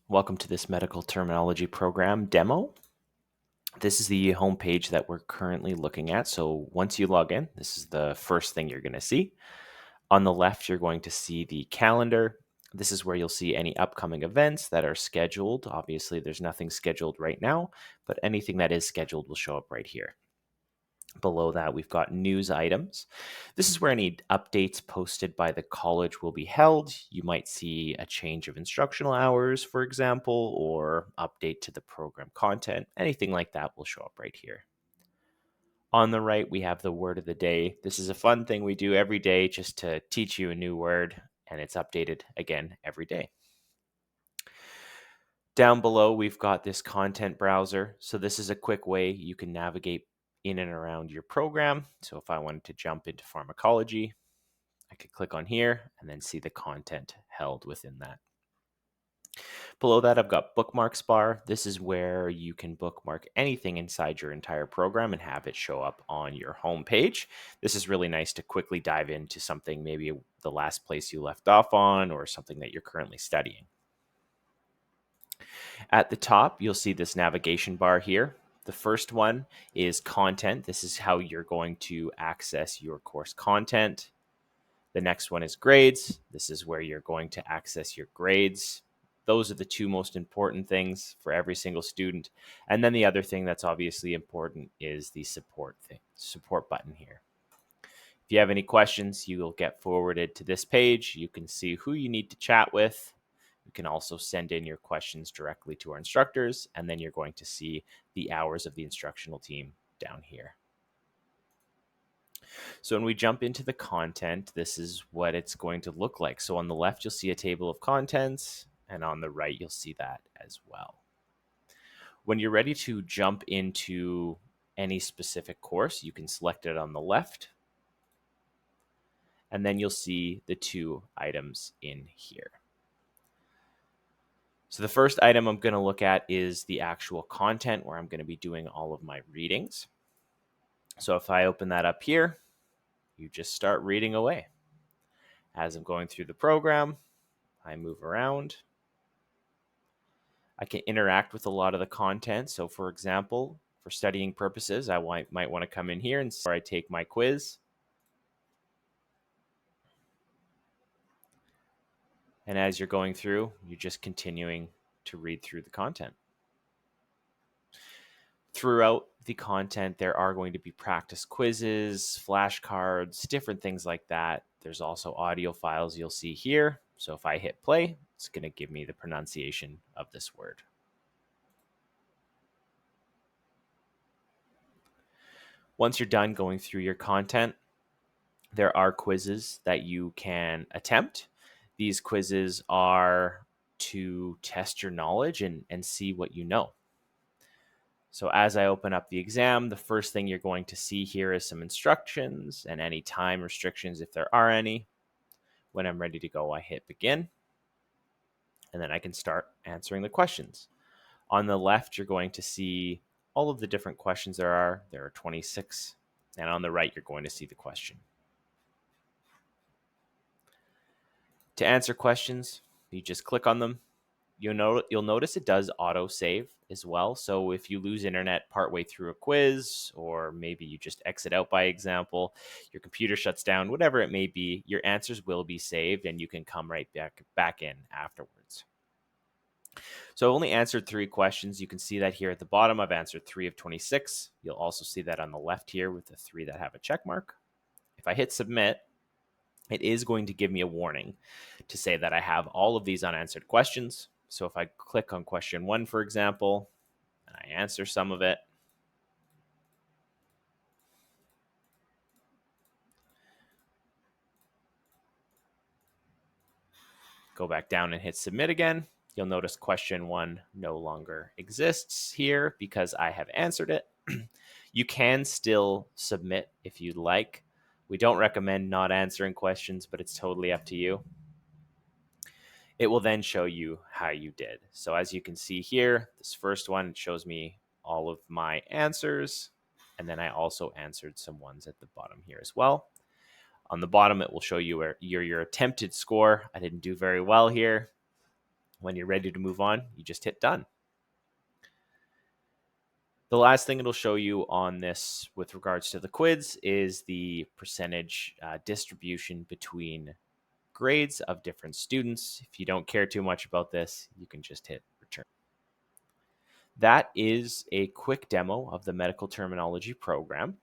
Welcome to this medical terminology program demo. This is the homepage that we're currently looking at. So once you log in, this is the first thing you're going to see. On the left, you're going to see the calendar. This is where you'll see any upcoming events that are scheduled. Obviously, there's nothing scheduled right now, but anything that is scheduled will show up right here. Below that, we've got news items. This is where any updates posted by the college will be held. You might see a change of instructional hours, for example, or update to the program content. Anything like that will show up right here. On the right, we have the word of the day. This is a fun thing we do every day just to teach you a new word, and it's updated again every day. Down below, we've got this content browser. So this is a quick way you can navigate in and around your program. So if I wanted to jump into pharmacology, I could click on here and then see the content held within that. Below that, I've got bookmarks bar. This is where you can bookmark anything inside your entire program and have it show up on your home page. This is really nice to quickly dive into something, maybe the last place you left off on or something that you're currently studying. At the top, you'll see this navigation bar here. The first one is content. This is how you're going to access your course content. The next one is grades. This is where you're going to access your grades. Those are the two most important things for every single student. And then the other thing that's obviously important is the support button here. If you have any questions, you will get forwarded to this page. You can see who you need to chat with. You can also send in your questions directly to our instructors, and then you're going to see the hours of the instructional team down here. So when we jump into the content, this is what it's going to look like. So on the left, you'll see a table of contents, and on the right, you'll see that as well. When you're ready to jump into any specific course, you can select it on the left, and then you'll see the two items in here. So the first item I'm going to look at is the actual content where I'm going to be doing all of my readings. So if I open that up here, you just start reading away. As I'm going through the program, I move around. I can interact with a lot of the content. So for example, for studying purposes, I might want to come in here and I take my quiz. And as you're going through, you're just continuing to read through the content. Throughout the content, there are going to be practice quizzes, flashcards, different things like that. There's also audio files you'll see here. So if I hit play, it's going to give me the pronunciation of this word. Once you're done going through your content, there are quizzes that you can attempt. These quizzes are to test your knowledge and see what you know. So as I open up the exam, the first thing you're going to see here is some instructions and any time restrictions if there are any. When I'm ready to go, I hit begin, and then I can start answering the questions. On the left, you're going to see all of the different questions there are. There are 26, and on the right, you're going to see the question. To answer questions, you just click on them. You'll notice it does auto save as well. So if you lose internet partway through a quiz, or maybe you just exit out by example, your computer shuts down, whatever it may be, your answers will be saved and you can come right back in afterwards. So I only answered 3 questions. You can see that here at the bottom. I've answered 3 of 26. You'll also see that on the left here with the 3 that have a check mark. If I hit submit, it is going to give me a warning to say that I have all of these unanswered questions. So if I click on question 1, for example, and I answer some of it, go back down and hit submit again, you'll notice question 1 no longer exists here because I have answered it. You can still submit if you'd like. We don't recommend not answering questions, but it's totally up to you. It will then show you how you did. So as you can see here, this first one shows me all of my answers. And then I also answered some ones at the bottom here as well. On the bottom, it will show you your attempted score. I didn't do very well here. When you're ready to move on, you just hit done. The last thing it'll show you on this with regards to the quiz is the percentage distribution between grades of different students. If you don't care too much about this, you can just hit return. That is a quick demo of the medical terminology program.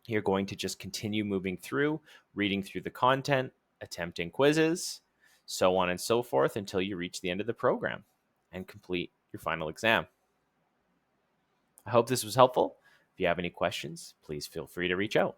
You're going to just continue moving through, reading through the content, attempting quizzes, so on and so forth until you reach the end of the program and complete your final exam. I hope this was helpful. If you have any questions, please feel free to reach out.